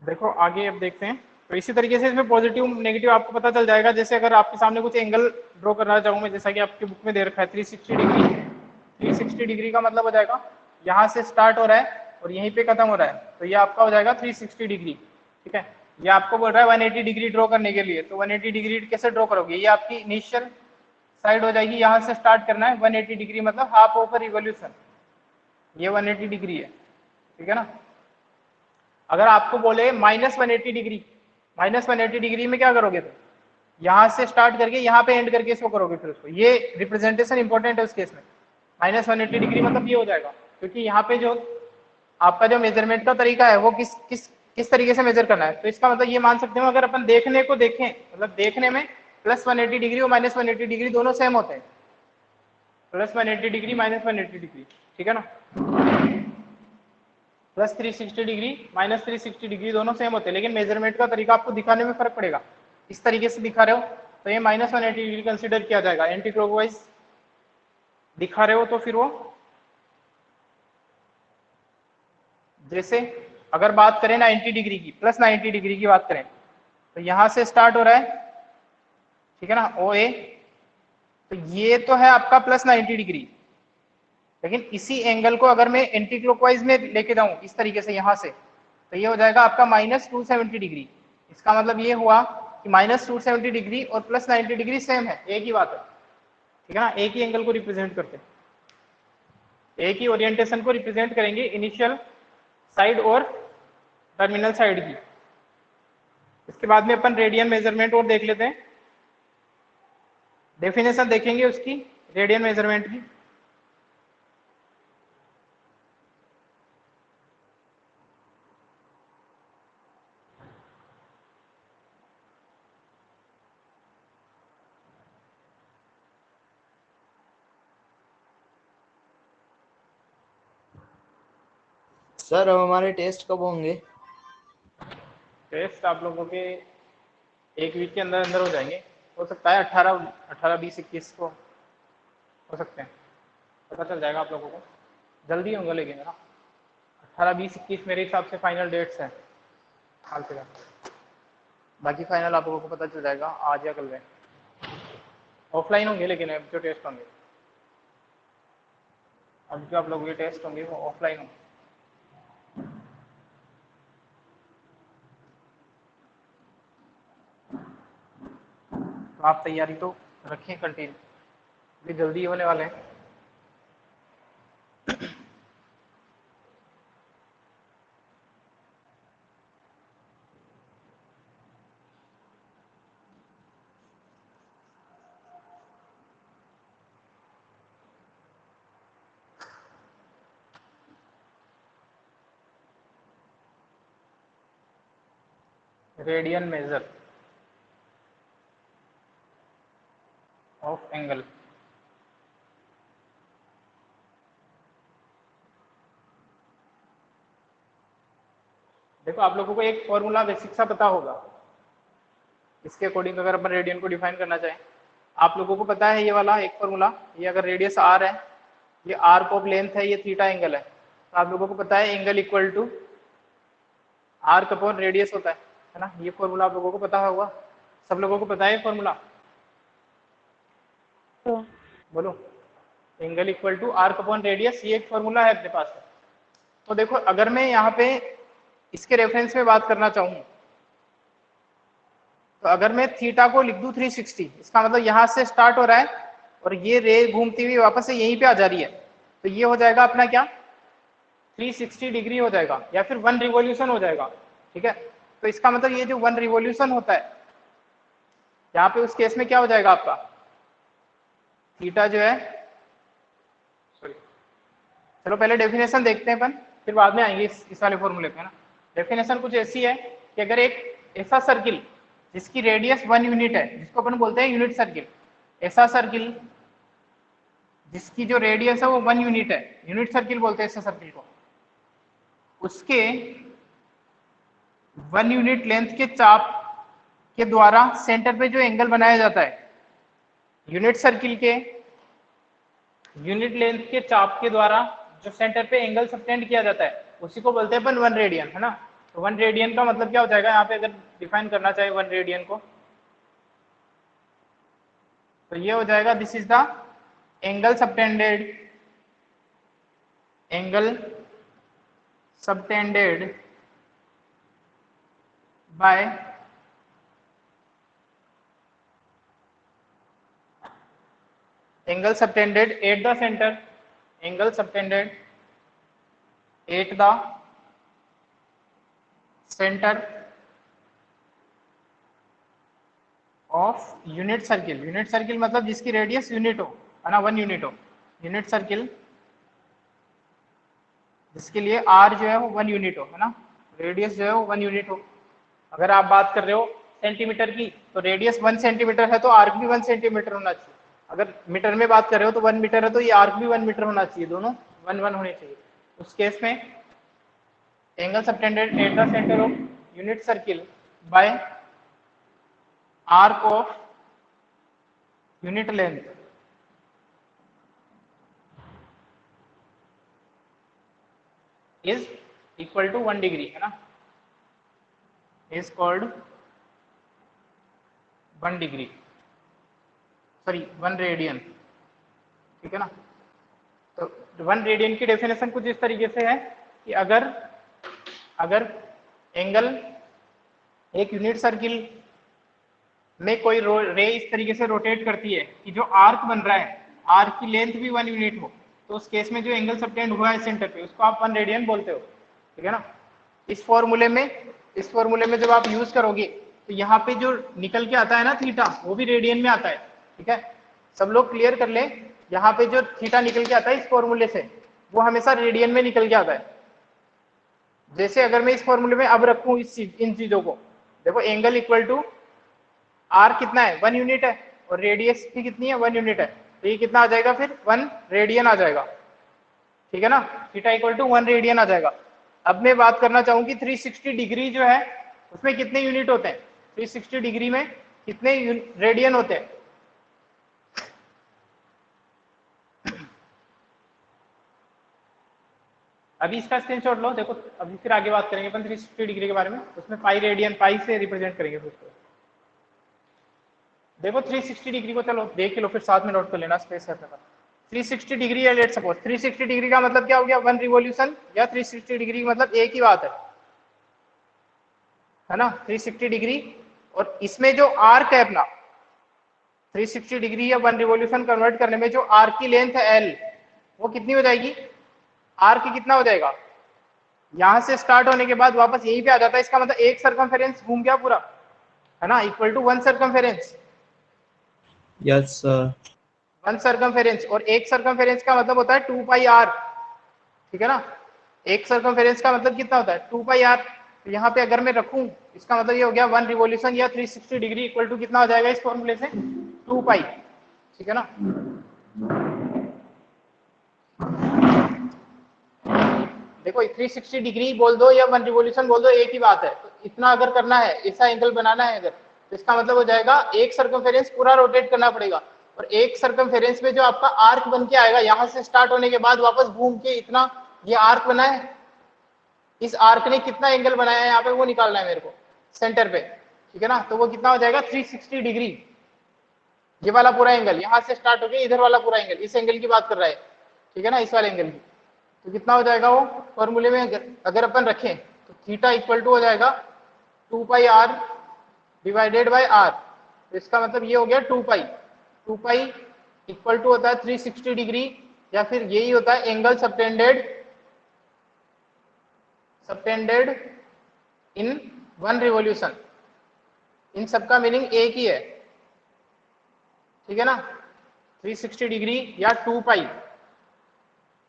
देखो आगे अब देखते हैं। तो इसी तरीके से इसमें पॉजिटिव नेगेटिव आपको पता चल जाएगा। जैसे अगर आपके सामने कुछ एंगल ड्रॉ करना चाहूँ मैं, जैसा कि आपकी बुक में दे रखा है 360 डिग्री। 360 डिग्री का मतलब हो जाएगा यहाँ से स्टार्ट हो रहा है और यहीं पे खत्म हो रहा है, तो ये आपका हो जाएगा 360 डिग्री। ठीक है, ये आपको बोल रहा है 180 डिग्री ड्रॉ करने के लिए, तो 180 डिग्री कैसे ड्रॉ करोगे? ये आपकी इनिशियल साइड हो जाएगी, यहाँ से स्टार्ट करना है 180 डिग्री, मतलब हाफ ऑफ रिवोल्यूशन, ये 180 डिग्री है। ठीक है ना, अगर आपको बोले -180 डिग्री, -180 डिग्री में क्या करोगे? तो यहां से स्टार्ट करके यहाँ पे एंड करके इसको करोगे, फिर उसको, ये रिप्रेजेंटेशन इंपॉर्टेंट है उस केस में। -180 डिग्री मतलब ये हो जाएगा, क्योंकि यहाँ पे जो आपका जो मेजरमेंट का तरीका है वो किस तरीके से मेजर करना है। तो इसका मतलब ये मान सकते हो, अगर अपन देखने को देखें, मतलब देखने में +180 डिग्री और -180 डिग्री दोनों सेम होते हैं, +180 डिग्री -180 डिग्री। ठीक है ना, +360 डिग्री -360 डिग्री दोनों सेम होते हैं, लेकिन मेजरमेंट का तरीका आपको दिखाने में फर्क पड़ेगा। इस तरीके से दिखा रहे हो तो ये -180 डिग्री कंसिडर किया जाएगा। एंटी क्लॉकवाइज दिखा रहे हो तो फिर वो, जैसे अगर बात करें 90 डिग्री की, +90 डिग्री की बात करें, तो यहां से स्टार्ट हो रहा है, ठीक है ना, ओ ए, तो ये तो है आपका +90 डिग्री। लेकिन इसी एंगल को अगर मैं एंटी क्लॉकवाइज में लेके जाऊं इस तरीके से यहां से, तो ये हो जाएगा आपका -270 डिग्री। इसका मतलब ये हुआ कि -270 डिग्री और +90 डिग्री सेम है, एक ही बात है। ठीक है ना, एक ही एंगल को रिप्रेजेंट करते हैं, एक ही ओरिएंटेशन को रिप्रेजेंट करेंगे, इनिशियल साइड और टर्मिनल साइड की। इसके बाद में अपन रेडियन मेजरमेंट और देख लेते हैं, डेफिनेशन देखेंगे उसकी रेडियन मेजरमेंट की। सर अब हमारे टेस्ट कब होंगे? टेस्ट आप लोगों के 1 वीक के अंदर अंदर हो जाएंगे। हो सकता है 18, 20, 21 को हो सकते हैं, पता चल जाएगा आप लोगों को। जल्दी होंगे लेकिन, है ना। 18, 20, 21 मेरे हिसाब से फाइनल डेट्स हैं हाल फिलहाल। बाकी फाइनल आप लोगों को पता चल जाएगा आज या कल में। ऑफलाइन होंगे लेकिन अब जो टेस्ट होंगे, अब जो आप लोगों के टेस्ट होंगे वो ऑफलाइन होंगे। तो आप तैयारी तो रखें कंटिन्यू, ये जल्दी होने वाले हैं। Radian measure of angle. देखो आप लोगों को एक फॉर्मूला बेसिक सा पता होगा, इसके अकॉर्डिंग अगर अपन रेडियन को डिफाइन करना चाहें। आप लोगों को पता है ये वाला एक फॉर्मूला, ये अगर रेडियस आर है, ये आर्क ऑफ लेंथ है, ये थीटा एंगल है, तो आप लोगों को पता है angle equal to arc upon radius होता है ना। ये फॉर्मूला आप लोगों को पता होगा, सब लोगों को पता है फॉर्मूला। बोलो, angle equal to arc upon radius, ये एक फॉर्मूला है अपने पास। तो देखो अगर मैं यहाँ पे इसके रेफरेंस में बात करना चाहूँ, तो अगर मैं थीटा को लिख दूं 360, इसका मतलब यहाँ से स्टार्ट हो रहा है और ये रे घूमती हुई वापस से यहीं पे आ जा रही है, तो ये हो जाएगा अपना क्या 360 डिग्री हो जाएगा, या फिर 1 रिवॉल्यूशन हो जाएगा। ठीक है, तो इसका मतलब ये जो 1 रिवॉल्यूशन होता है यहाँ पे, उस केस में क्या हो जाएगा आपका थीटा जो है, सॉरी, चलो पहले डेफिनेशन देखते हैं अपन, फिर बाद में आएंगे इस वाले फॉर्मूले पे, है ना। डेफिनेशन कुछ ऐसी है कि अगर एक ऐसा सर्किल जिसकी रेडियस 1 यूनिट है, जिसको अपन बोलते हैं यूनिट सर्किल, ऐसा सर्किल जिसकी जो रेडियस है वो 1 यूनिट है, यूनिट सर्किल बोलते हैं ऐसा सर्किल को, उसके 1 यूनिट लेंथ के चाप के द्वारा सेंटर पे जो एंगल बनाया जाता है, यूनिट सर्किल के यूनिट लेंथ के चाप के द्वारा जो सेंटर पे एंगल सबटेंड किया जाता है, उसी को बोलते हैं अपन 1 रेडियन, है ना। तो 1 रेडियन का मतलब क्या हो जाएगा यहाँ पे, अगर डिफाइन करना चाहे 1 रेडियन को, तो ये हो जाएगा this is the angle subtended bye angle subtended at the centre, angle subtended at the centre of unit circle. Unit circle मतलब जिसकी रेडियस यूनिट हो, है ना, 1 यूनिट हो। यूनिट सर्किल जिसके लिए आर जो है वो 1 यूनिट हो, है ना, रेडियस जो है वो 1 यूनिट हो। अगर आप बात कर रहे हो सेंटीमीटर की, तो रेडियस 1 सेंटीमीटर है तो आर्क भी 1 सेंटीमीटर होना चाहिए। अगर मीटर में बात कर रहे हो तो 1 मीटर है तो ये आर्क भी 1 मीटर होना चाहिए, दोनों 1 1 होने चाहिए। उस केस में angle subtended at the centre of unit circle by arc of unit length is equal to 1 degree, है ना, is called 1 degree, sorry 1 radian. ठीक है ना। तो 1 रेडियन की डेफिनेशन कुछ इस तरीके से है कि अगर एंगल एक यूनिट सर्किल में कोई रे इस तरीके से रोटेट करती है कि जो आर्क बन रहा है, आर्क की लेंथ भी 1 यूनिट हो, तो उस केस में जो एंगल सबटेंड हुआ है सेंटर पे, उसको आप 1 रेडियन बोलते हो। ठीक है ना। इस फॉर्मूले में जब आप यूज करोगे तो यहाँ पे जो निकल के आता है ना थीटा, वो भी रेडियन में आता है। ठीक है, सब लोग क्लियर कर ले, यहाँ पे जो थीटा निकल के आता है इस फॉर्मूले से, वो हमेशा रेडियन में निकल के आता है। जैसे अगर मैं इस फॉर्मूले में अब रखूं इन चीजों को, देखो एंगल इक्वल टू आर कितना है 1 यूनिट है, और रेडियस भी कितनी है 1 यूनिट है, तो ये कितना आ जाएगा फिर 1 रेडियन आ जाएगा। ठीक है ना, थीटा इक्वल टू 1 रेडियन आ जाएगा। अब मैं बात करना चाहूंगी 360 डिग्री जो है उसमें कितने यूनिट होते हैं, 360 डिग्री में कितने रेडियन होते हैं। अभी इसका स्क्रीनशॉट लो, देखो अभी फिर आगे बात करेंगे अपन 360 डिग्री के बारे में, उसमें पाई रेडियन पाई से रिप्रेजेंट करेंगे फिर उसको। देखो 360 डिग्री को चलो देख के लो, फिर साथ में नोट कर लेना, स्पेस है अपने पास। 360 डिग्री है, लेट सपोज 360 डिग्री का मतलब क्या हो गया, 1 रिवॉल्यूशन, या 360 डिग्री का मतलब एक ही बात है ना, 360 डिग्री। और इसमें जो आर्क है अपना 360 डिग्री या 1 रिवॉल्यूशन कन्वर्ट करने में जो आर्क की लेंथ है एल, वो कितनी हो जाएगी, आर्क कितना हो जाएगा, यहां से स्टार्ट होने के बाद वापस यहीं पे आ जाता है, इसका मतलब एक सर्कमफेरेंस घूम गया पूरा, है ना, equal to 1 circumference. Yes sir. 1 circumference, और एक सर्कमफेरेंस का मतलब होता है 2 पाई आर, ठीक है ना, एक सर्कमफेरेंस का मतलब कितना होता है 2 पाई आर। तो यहाँ पे अगर मैं रखूं, इसका मतलब ये हो गया 1 रिवॉल्यूशन या 360 डिग्री इक्वल टू कितना हो जाएगा इस फॉर्मूले से, 2 पाई, ठीक है ना। देखो 360 डिग्री बोल दो या 1 रिवॉल्यूशन बोल दो, एक ही बात है। तो इतना अगर करना है, ऐसा एंगल बनाना है अगर, तो इसका मतलब हो जाएगा एक सर्कमफेरेंस पूरा रोटेट करना पड़ेगा, और एक सर्कमफेरेंस में जो आपका आर्क बन के आएगा, यहां से स्टार्ट होने के बाद वापस घूम के इतना ये आर्क बना है, इस आर्क ने कितना एंगल बनाया है यहाँ पे वो निकालना है मेरे को सेंटर पे, ठीक है ना। तो वो कितना हो जाएगा 360 डिग्री, ये वाला पूरा एंगल यहां से स्टार्ट होके इधर वाला पूरा एंगल, इस एंगल की बात कर रहा है, ठीक है ना, इस वाले एंगल की। तो कितना हो जाएगा वो फॉर्मूले में अगर अपन रखें तो थीटा इक्वल टू हो जाएगा 2 पाई आर डिवाइडेड बाय आर। तो इसका मतलब ये हो गया 2 पाई इक्वल टू होता है 360 डिग्री, या फिर यही होता है एंगल सबटेंडेड इन 1 रिवॉल्यूशन। इन सबका मीनिंग एक ही है, ठीक है ना, 360 डिग्री या 2 पाई,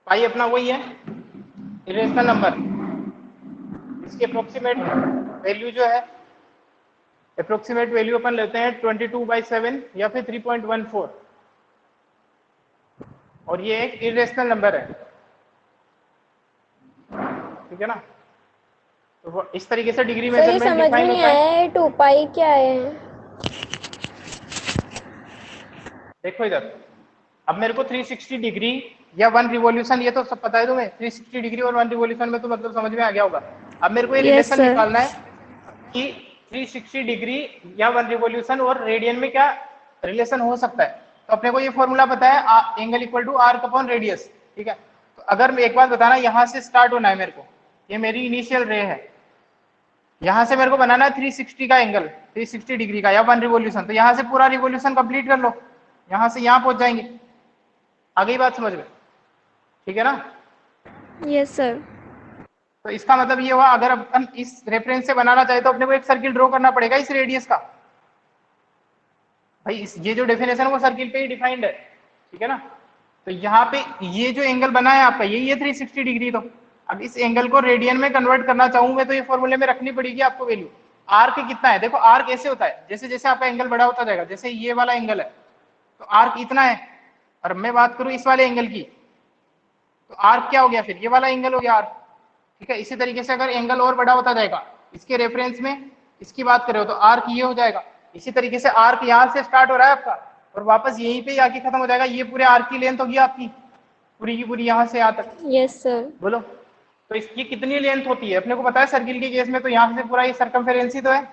पाई अपना वही है इरेशनल नंबर। इसकी अप्रोक्सीमेट वैल्यू जो है, अप्रोक्सीमेट वैल्यू अपन लेते हैं 22/7 या फिर 3.14, और ये एक इरेशनल नंबर है, ठीक है ना। तो वो इस तरीके से डिग्री सर ये मेजरमेंट समझ में डिफाइन नहीं होता है। आया है 2 पाई क्या है। देखो इधर, अब मेरे को 360 डिग्री या 1 रिवॉल्यूशन, ये तो सब पता है तुम्हें, 360 डिग्री और 1 रिवॉल्यूशन में तो मतलब समझ में आ गया होगा। अब मेरे को ये यस रिलेशन सर। निकालना है कि 360 डिग्री या 1 रिवॉल्यूशन और रेडियन में क्या रिलेशन हो सकता है। तो अपने को ये फॉर्मूला पता है, angle equal to arc upon radius, ठीक है। तो अगर मैं एक बात बताना, यहां से स्टार्ट होना है मेरे को, ये मेरी इनिशियल रे है, यहां से मेरे को बनाना है 360 का एंगल, 360 डिग्री का या 1 रिवॉल्यूशन। तो यहां से पूरा रिवॉल्यूशन कंप्लीट कर लो, यहां से यहां पहुंच जाएंगे। आ गई बात समझ में, ठीक है ना। Yes sir. तो इसका मतलब ये हुआ, अगर अपन इस रेफरेंस से बनाना चाहे तो अपने को एक सर्किल ड्रॉ करना पड़ेगा इस रेडियस का। भाई ये जो डेफिनेशन है वो सर्किल पे ही डिफाइंड है, ठीक है ना। तो यहाँ पे ये जो एंगल बना है आपका, यही है 360 डिग्री। तो अब इस एंगल को रेडियन में कन्वर्ट करना चाहूँ मैं, तो ये फॉर्मूले में रखनी पड़ेगी आपको वैल्यू। आर्क कितना है, देखो आर्क ऐसे होता है, जैसे जैसे आपका एंगल बड़ा होता जाएगा, जैसे ये वाला एंगल है तो आर्क इतना है। और मैं बात करूं इस वाले एंगल की, तो आर्क क्या हो गया, फिर ये वाला एंगल हो गया आर्क, ठीक है। इसी तरीके से अगर एंगल और बड़ा होता जाएगा इसके रेफरेंस में, इसकी बात करें तो आर्क ये हो जाएगा। इसी तरीके से आर्क यहाँ से स्टार्ट हो रहा है आपका और वापस यहीं पे आके खत्म हो जाएगा। ये पूरे आर्क की लेंथ होगी आपकी पूरी की पूरी यहाँ से यहाँ तक। Yes sir. बोलो तो इसकी कितनी लेंथ होती है, अपने को पता है सर्किल के केस में, तो यहाँ से पूरा ये सर्कमफेरेंस ही तो है।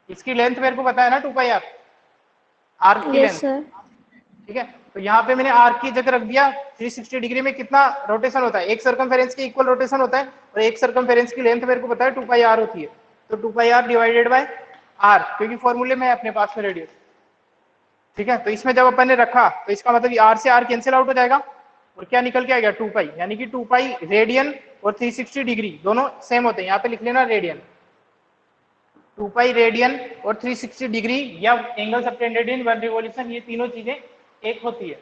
इसकी लेंथ मेरे को पता है ना 2 पाई आर, आर्क की यस लेंथ, सर। ठीक है। तो यहाँ पे मैंने आर्क की जगह रख दिया 360 डिग्री में कितना रोटेशन होता है, एक सर्कमफेरेंस के इक्वल रोटेशन होता है, और एक सर्कमफेरेंस की लेंथ मेरे को पता है 2 पाई आर होती है। तो 2 पाई आर डिवाइडेड बाय आर, क्योंकि फॉर्मूले में है अपने पास में रेडियस, ठीक है। तो इसमें जब अपन ने रखा तो इसका मतलब आर से आर कैंसिल आउट हो जाएगा, और क्या निकल के आ गया 2 पाई, यानी कि 2 पाई रेडियन और 360 डिग्री दोनों सेम होते हैं। यहाँ पे लिख लेना रेडियन, 2 पाई रेडियन और 360 डिग्री या एंगल सबटेंडेड इन 1 रिवॉल्यूशन, ये तीनों चीजें एक होती है।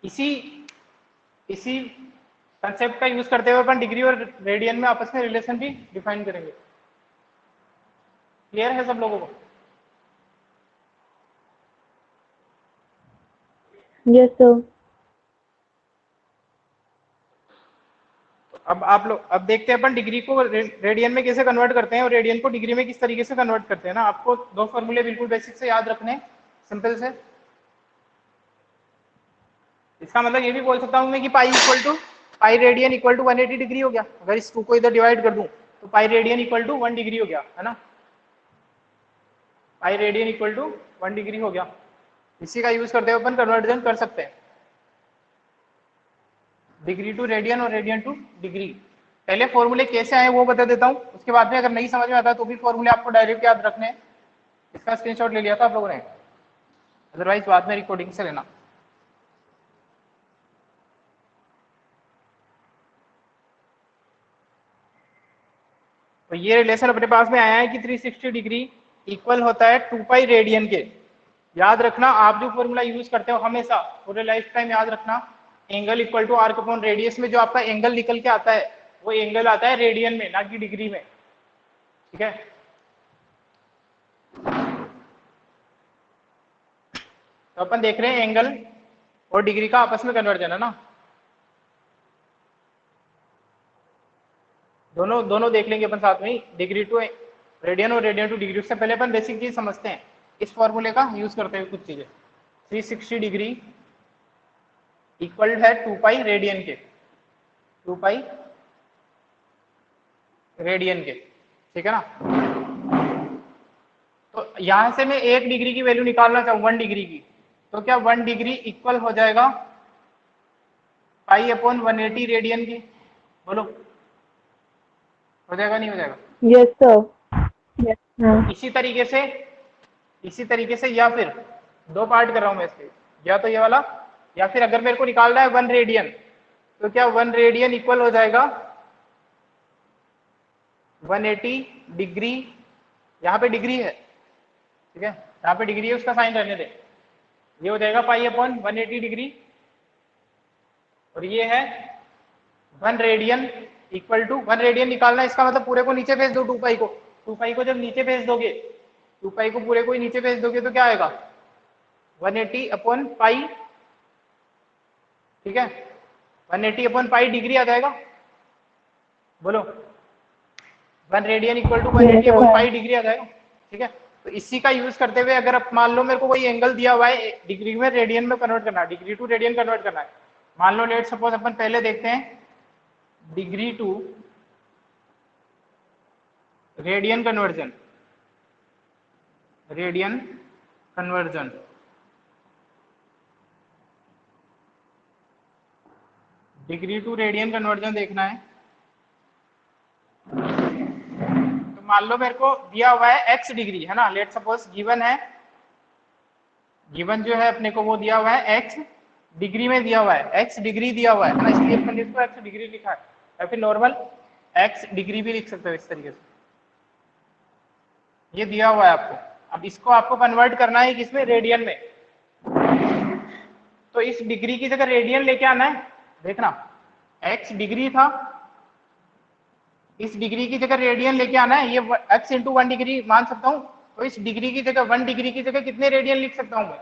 इसी इसी कंसेप्ट का यूज करते हुए अपन डिग्री और रेडियन में आपस में रिलेशन भी डिफाइन करेंगे। क्लियर है सब लोगों को? Yes sir. अब आप लोग अब देखते हैं अपन डिग्री को रेडियन में कैसे कन्वर्ट करते हैं और रेडियन को डिग्री में किस तरीके से कन्वर्ट करते हैं ना। आपको दो फॉर्मूले बिल्कुल बेसिक से याद रखने, सिंपल से। इसका मतलब ये भी बोल सकता हूँ मैं कि pi radian equal to 180 degree हो गया। अगर इस 2 को इधर डिवाइड कर दूं तो pi radian equal to 1 degree हो गया, है ना। Pi radian equal to 1 degree हो गया। इसी का यूज करते हुए अपन कन्वर्जन कर सकते हैं, डिग्री टू रेडियन और रेडियन टू डिग्री। पहले फॉर्मूले कैसे आए वो बता देता हूँ, उसके बाद में अगर नहीं समझ में आता तो भी फॉर्मूले आपको डायरेक्ट याद रखने हैं। इसका स्क्रीनशॉट ले लिया था आप लोगों ने, अदरवाइज बाद में रिकॉर्डिंग से लेना। तो ये रिलेशन अपने पास में आया है कि 360 डिग्री इक्वल होता है 2 पाई रेडियन के। याद रखना, आप जो फॉर्मूला यूज करते हो हमेशा पूरे लाइफ टाइम याद रखना, angle equal to arc upon radius में जो आपका एंगल निकल के आता है वो एंगल आता है रेडियन में, ना कि डिग्री में। ठीक है, तो अपन देख रहे हैं एंगल और डिग्री का आपस में कन्वर्जन, है ना। दोनों देख लेंगे अपन साथ में ही, डिग्री टू रेडियन और रेडियन टू डिग्री। उससे पहले अपन बेसिक चीज समझते हैं इस फॉर्मूले का यूज करते हुए कुछ चीजें। 360 डिग्री इक्वल है 2 पाई रेडियन के, 2 पाई रेडियन के, ठीक है ना। तो यहां से मैं 1 डिग्री की वैल्यू निकालना चाहूँ, 1 डिग्री की, तो क्या 1 डिग्री इक्वल हो जाएगा पाई अपॉन 180 रेडियन की? बोलो, हो जाएगा नहीं हो जाएगा? Yes sir. यस। इसी तरीके से या फिर दो पार्ट कर रहा हूं मैं इसके, या तो ये वाला, या फिर अगर मेरे को निकालना है 1 रेडियन, तो क्या 1 रेडियन इक्वल हो जाएगा 180 डिग्री। यहाँ पे डिग्री है, ठीक है, यहाँ पे डिग्री है, उसका साइन रहने दे। ये हो जाएगा पाई अपॉन 180 डिग्री, और ये है 1 रेडियन इक्वल टू 1 रेडियन निकालना है, इसका मतलब पूरे को नीचे भेज दो 2 पाई को। 2 पाई को जब नीचे भेज दोगे, 2 पाई को पूरे को ही नीचे भेज दोगे तो क्या आएगा 180 अपॉन पाई, ठीक है, 180 अपॉन पाई डिग्री आ जाएगा। बोलो, 1 radian equal to 180 upon pi degree आ जाएगा, ठीक है। तो इसी का यूज करते हुए अगर आप मान लो मेरे को कोई एंगल दिया हुआ है, डिग्री में रेडियन में कन्वर्ट करना है, डिग्री टू रेडियन कन्वर्ट करना है। मान लो लेट सपोज अपन पहले देखते हैं degree to radian conversion, radian conversion. Degree to radian conversion देखना है, तो मान लो मेरे को दिया हुआ है x डिग्री, है ना, लेट सपोज गिवन है, गिवन जो है अपने को वो दिया हुआ है x डिग्री में दिया हुआ है, x डिग्री दिया हुआ है ना, इसलिए अपन इसको x डिग्री लिखा है, या फिर नॉर्मल x डिग्री भी लिख सकते हो इस तरीके से। ये दिया हुआ है आपको, अब इसको आपको कन्वर्ट करना है किसमें, रेडियन में। तो इस डिग्री की जगह रेडियन लेके आना है, देखना x डिग्री था, इस डिग्री की जगह रेडियन लेके आना है, ये x इंटू 1 डिग्री मान सकता हूँ। तो इस डिग्री की जगह 1 डिग्री की जगह कितने रेडियन लिख सकता हूँ मैं,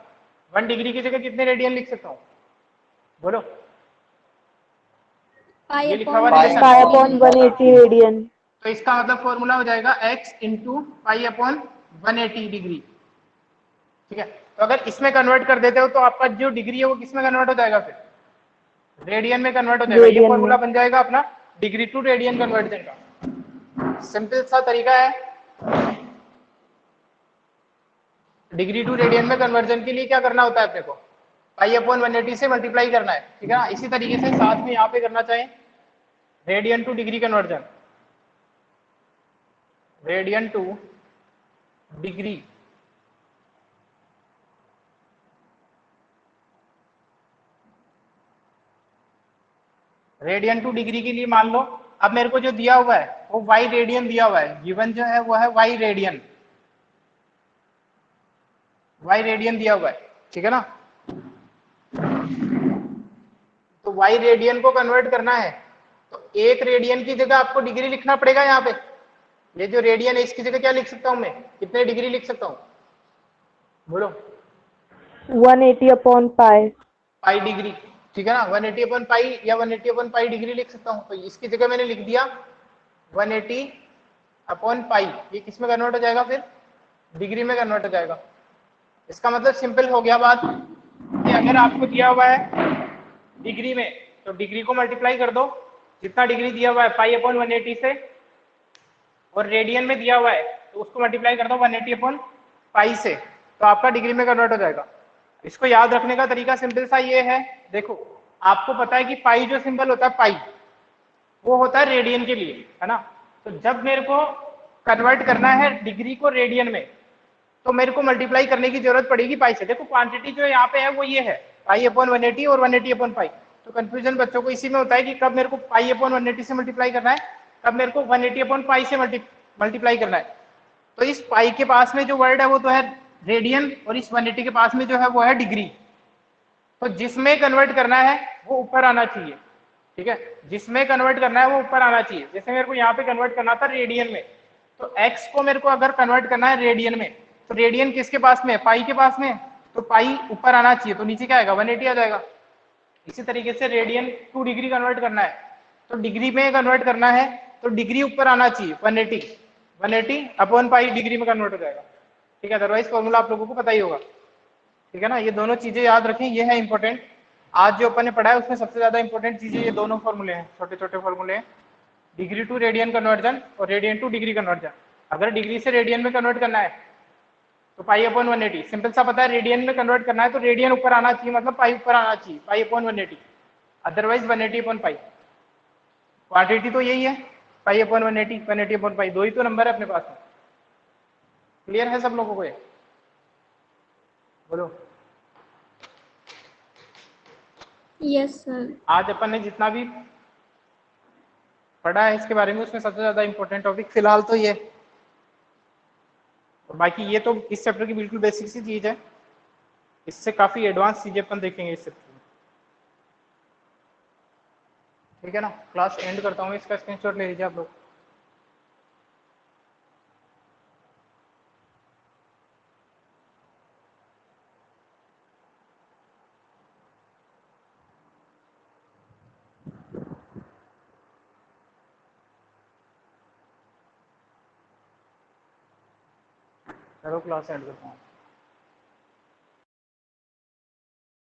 1 डिग्री की जगह कितने रेडियन लिख सकता हूँ, बोलो। ये लिखा हुआ पाई अपॉन 180 रेडियन। तो इसका मतलब फॉर्मूला हो जाएगा x into pi upon 180 degree, ठीक है। तो अगर इसमें कन्वर्ट कर देते हो तो आपका जो डिग्री है वो किसमें कन्वर्ट हो जाएगा, फिर रेडियन में कन्वर्ट हो जाएगा। ये फॉर्मूला बन जाएगा अपना डिग्री टू रेडियन कन्वर्जन का। सिंपल सा तरीका है। डिग्री टू रेडियन में कन्वर्जन के लिए क्या करना होता है अपने को, पाई अपॉन 180 से मल्टीप्लाई करना है, ठीक है ना। इसी तरीके से साथ में यहाँ पे करना चाहिए radian two degree conversion, radian two degree, radian two degree के लिए मान लो अब मेरे को जो दिया हुआ है वो वाई रेडियन दिया हुआ है, गिवन जो है वो है वाई रेडियन, वाई रेडियन दिया हुआ है, ठीक है ना। तो वाई रेडियन को कन्वर्ट करना है तो 1 रेडियन की जगह आपको डिग्री लिखना पड़ेगा। यहाँ पे ये जो रेडियन है इसकी जगह क्या लिख सकता हूं मैं, कितने डिग्री लिख सकता हूँ, बोलो। 180 अपॉन पाई, पाई डिग्री, ठीक है ना, 180 अपन पाई या 180 अपन पाई डिग्री लिख सकता हूँ। तो इसकी जगह मैंने लिख दिया 180 अपॉन पाई। ये किस में कन्वर्ट हो जाएगा, फिर डिग्री में कन्वर्ट हो जाएगा। इसका मतलब सिंपल हो गया बात कि अगर आपको दिया हुआ है डिग्री में तो डिग्री को मल्टीप्लाई कर दो, जितना डिग्री दिया हुआ है पाई अपॉन 180 से, और रेडियन में दिया हुआ है तो उसको मल्टीप्लाई कर दो 180 अपॉन पाई से, तो आपका डिग्री में कन्वर्ट हो जाएगा। इसको याद रखने का तरीका सिंपल सा ये है, देखो आपको पता है कि पाई जो सिंबल होता है पाई वो होता है रेडियन के लिए, है ना। तो जब मेरे को कन्वर्ट करना है डिग्री को रेडियन में तो मेरे को मल्टीप्लाई करने की जरूरत पड़ेगी पाई से। देखो क्वांटिटी जो यहाँ पे है वो ये है पाई अपॉन 180 और 180 अपॉन पाई। तो कंफ्यूजन बच्चों को इसी में होता है कि कब मेरे को पाई अपॉन 180 से मल्टीप्लाई करना है, कब मेरे को 180 अपॉन पाई से मल्टीप्लाई करना है। तो इस पाई के पास में जो वर्ड है वो तो है रेडियन, और इस 180 के पास में जो है वो है डिग्री। तो जिसमें कन्वर्ट करना है वो ऊपर आना चाहिए, ठीक है, जिसमें कन्वर्ट करना है वो ऊपर आना चाहिए। जैसे मेरे को यहाँ पे कन्वर्ट करना था रेडियन में, तो x को मेरे को अगर कन्वर्ट करना है रेडियन में, तो रेडियन किसके पास में है, पाई के पास में, तो पाई ऊपर आना चाहिए, तो नीचे क्या आएगा 180 आ जाएगा। इसी तरीके से रेडियन टू डिग्री कन्वर्ट करना है तो डिग्री में कन्वर्ट करना है तो डिग्री ऊपर आना चाहिए 180 अपॉन पाई डिग्री में कन्वर्ट हो जाएगा, ठीक है। अदरवाइज फॉर्मूला आप लोगों को पता ही होगा, ठीक है ना। ये दोनों चीजें याद रखें, ये है इंपॉर्टेंट। आज जो अपन ने पढ़ा है उसमें सबसे ज्यादा इंपॉर्टेंट चीजें ये दोनों फॉर्मूले हैं, छोटे छोटे फॉर्मूले हैं, डिग्री टू रेडियन कन्वर्जन और रेडियन टू डिग्री कन्वर्जन। अगर डिग्री से रेडियन में कन्वर्ट करना है तो पाई अपॉन 180, सिंपल सा पता है, रेडियन में कन्वर्ट करना है तो रेडियन ऊपर आना चाहिए, मतलब पाई ऊपर आना चाहिए, पाई अपॉन 180, अदरवाइज 180 अपॉन पाई। क्वांटिटी तो यही है पाई अपॉन 180, 180 अपॉन पाई, दो ही तो नंबर है अपने पास में। क्लियर है सब लोगों को ये, बोलो। Yes sir. आज अपन ने जितना भी पढ़ा है इसके बारे में उसमें सबसे ज्यादा इंपॉर्टेंट टॉपिक फिलहाल तो ये, और बाकी ये तो इस चैप्टर की बिल्कुल बेसिक सी चीज है, इससे काफी एडवांस चीजें अपन देखेंगे इस चैप्टर में, ठीक है ना। क्लास एंड करता हूँ, इसका स्क्रीनशॉट ले लीजिए आप लोग। चलो क्लास एंड करता हूँ।